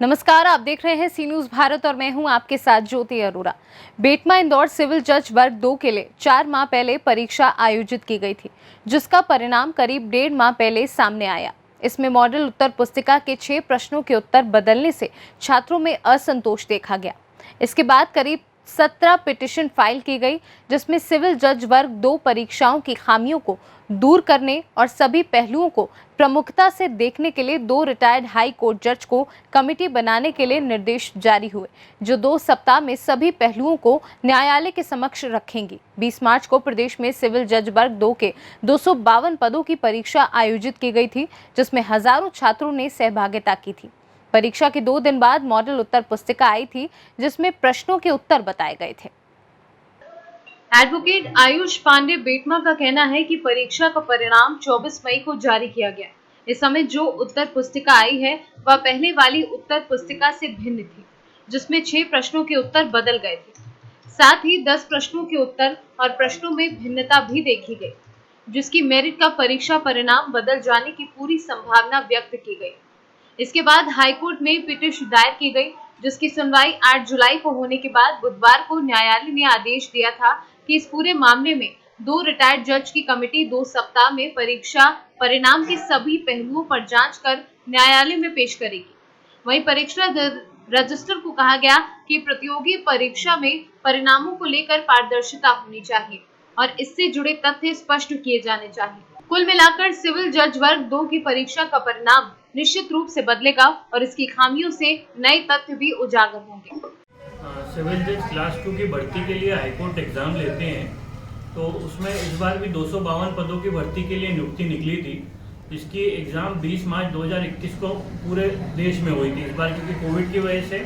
नमस्कार, आप देख रहे हैं सी न्यूज भारत और मैं हूं आपके साथ ज्योति अरोरा। बेटमा इंदौर सिविल जज वर्ग 2 के लिए 4 माह पहले परीक्षा आयोजित की गई थी, जिसका परिणाम करीब 1.5 माह पहले सामने आया। इसमें मॉडल उत्तर पुस्तिका के 6 प्रश्नों के उत्तर बदलने से छात्रों में असंतोष देखा गया। इसके बाद करीब 17 पिटीशन फाइल की गई, जिसमें सिविल जज वर्ग 2 परीक्षाओं की खामियों को दूर करने और सभी पहलुओं को प्रमुखता से देखने के लिए 2 रिटायर्ड हाई कोर्ट जज को कमेटी बनाने के लिए निर्देश जारी हुए, जो 2 सप्ताह में सभी पहलुओं को न्यायालय के समक्ष रखेंगी। 20 मार्च को प्रदेश में सिविल जज वर्ग 2 के 252 पदों की परीक्षा आयोजित की गई थी, जिसमें हजारों छात्रों ने सहभागिता की थी। परीक्षा के 2 दिन बाद मॉडल उत्तर पुस्तिका आई थी, जिसमें प्रश्नों के उत्तर बताए गए थे। एडवोकेट आयुष पांडे बेटमा का कहना है कि परीक्षा का परिणाम 24 मई को जारी किया गया। इस समय जो उत्तर पुस्तिका आई है वह पहले वाली उत्तर पुस्तिका से भिन्न थी, जिसमें 6 प्रश्नों के उत्तर बदल गए थे। साथ ही 10 प्रश्नों के उत्तर और प्रश्नों में भिन्नता भी देखी गई, जिसकी मेरिट का परीक्षा परिणाम बदल जाने की पूरी संभावना व्यक्त की गई। इसके बाद हाईकोर्ट में पिटीशन दायर की गई, जिसकी सुनवाई 8 जुलाई को होने के बाद बुधवार को न्यायालय ने आदेश दिया था कि इस पूरे मामले में 2 रिटायर्ड जज की कमेटी 2 सप्ताह में परीक्षा परिणाम के सभी पहलुओं पर जांच कर न्यायालय में पेश करेगी। वहीं परीक्षा रजिस्टर को कहा गया कि प्रतियोगी परीक्षा में परिणामों को लेकर पारदर्शिता होनी चाहिए और इससे जुड़े तथ्य स्पष्ट किए जाने चाहिए। कुल मिलाकर सिविल जज वर्ग 2 की परीक्षा का परिणाम निश्चित रूप से बदलेगा और इसकी खामियों से नए तथ्य भी उजागर होंगे। सिविल जज क्लास 2 की भर्ती के लिए हाईकोर्ट एग्जाम लेते हैं, तो उसमें इस बार भी 252 पदों की भर्ती के लिए नियुक्ति निकली थी, जिसकी एग्ज़ाम 20 मार्च 2021 को पूरे देश में हुई थी। इस बार क्योंकि कोविड की वजह से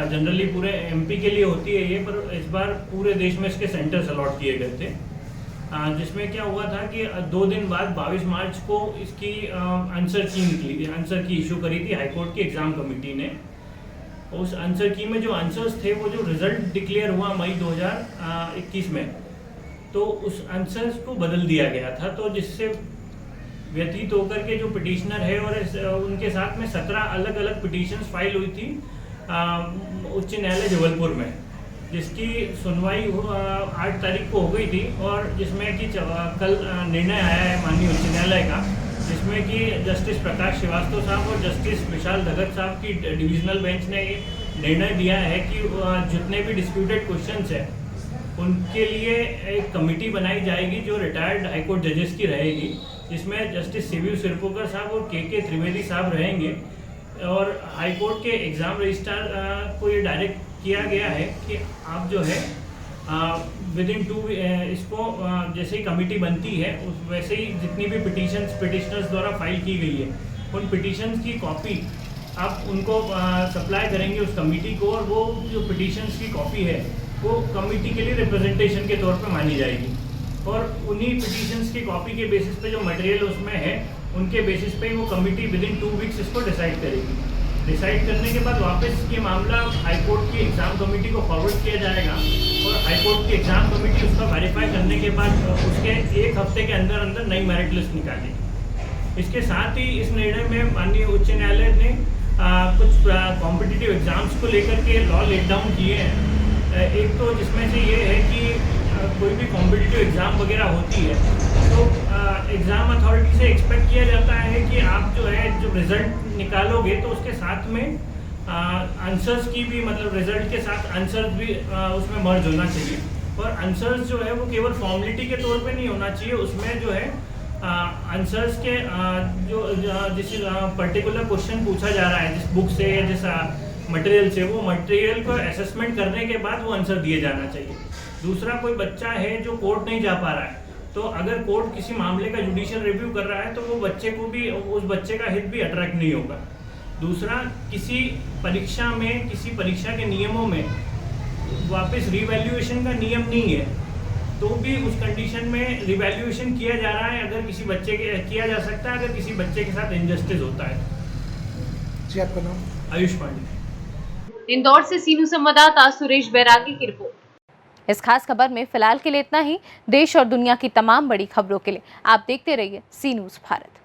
जनरली पूरे एमपी के लिए होती है ये, पर इस बार पूरे देश में इसके सेंटर्स अलॉट किए गए थे। जिसमें क्या हुआ था कि 2 दिन बाद 22 मार्च को इसकी आंसर की इशू करी थी हाईकोर्ट की एग्ज़ाम कमेटी ने। उस आंसर की में जो आंसर्स थे, वो जो रिजल्ट डिक्लेयर हुआ मई 2021 में, तो उस आंसर्स को बदल दिया गया था। तो जिससे व्यतीत होकर के जो पिटिशनर है और उनके साथ में 17 अलग अलग पिटिशन्स फाइल हुई थी उच्च न्यायालय जबलपुर में, जिसकी सुनवाई 8 तारीख को हो गई थी और जिसमें कि कल निर्णय आया है माननीय उच्च न्यायालय का, जिसमें कि जस्टिस प्रकाश श्रीवास्तव साहब और जस्टिस विशाल धगत साहब की डिविजनल बेंच ने ये निर्णय दिया है कि जितने भी डिस्प्यूटेड क्वेश्चंस हैं उनके लिए एक कमेटी बनाई जाएगी जो रिटायर्ड हाईकोर्ट जजेस की रहेगी, जिसमें जस्टिस सीवी सिरपुरकर साहब और के त्रिवेदी साहब रहेंगे। और हाईकोर्ट के एग्ज़ाम रजिस्ट्रार को ये डायरेक्ट किया गया है कि आप जो है विदिन 2 इसको जैसे ही कमेटी बनती है वैसे ही जितनी भी पिटिशनर्स द्वारा फाइल की गई है उन पिटिशन्स की कॉपी आप उनको सप्लाई करेंगे उस कमेटी को, और वो जो पिटिशन्स की कॉपी है वो कमेटी के लिए रिप्रेजेंटेशन के तौर पे मानी जाएगी। और उन्हीं पिटिशन्स की कॉपी के बेसिस पे जो मटेरियल उसमें है उनके बेसिस पे वो कमेटी विदिन 2 वीक्स इसको डिसाइड करेगी। डिसाइड करने के बाद वापस ये मामला हाईकोर्ट की एग्ज़ाम कमेटी को फॉरवर्ड किया जाएगा और हाईकोर्ट की एग्ज़ाम कमेटी उसका वेरीफाई करने के बाद उसके 1 हफ्ते के अंदर अंदर नई मेरिट लिस्ट निकालेगी। इसके साथ ही इस निर्णय में माननीय उच्च न्यायालय ने कुछ कॉम्पिटिटिव एग्ज़ाम्स को लेकर के लॉ लेट डाउन किए हैं। एक तो जिसमें से ये है कि कोई भी कॉम्पिटिटिव एग्ज़ाम वगैरह होती है तो एग्ज़ाम अथॉरिटी से एक्सपेक्ट किया जाता है कि आप जो है जो रिज़ल्ट निकालोगे तो उसके साथ में आंसर्स की भी, मतलब रिज़ल्ट के साथ आंसर्स भी उसमें मर्ज होना चाहिए। और आंसर्स जो है वो केवल फॉर्मेलिटी के तौर पे नहीं होना चाहिए, उसमें जो है आंसर्स के जिस पर्टिकुलर क्वेश्चन पूछा जा रहा है जिस बुक से या जिस मटेरियल से, वो मटेरियल को असेसमेंट करने के बाद वो आंसर दिए जाना चाहिए। दूसरा, कोई बच्चा है जो कोर्ट नहीं जा पा रहा है, तो अगर कोर्ट किसी मामले का जुडिशियल रिव्यू कर रहा है तो वो बच्चे को भी, उस बच्चे का हित भी अट्रैक्ट नहीं होगा। दूसरा, किसी परीक्षा में, किसी परीक्षा के नियमों में वापस रिवैल्यूएशन का नियम नहीं है, तो भी उस कंडीशन में रिवैल्यूएशन किया जा रहा है अगर किसी बच्चे के किया जा सकता है अगर किसी बच्चे के साथ इनजस्टिस होता है। जी, आपका नाम? आयुष पांडे। इंदौर से सीनू संवाददाता सुरेश बैरागी की रिपोर्ट। इस खास खबर में फिलहाल के लिए इतना ही। देश और दुनिया की तमाम बड़ी खबरों के लिए आप देखते रहिए सी न्यूज भारत।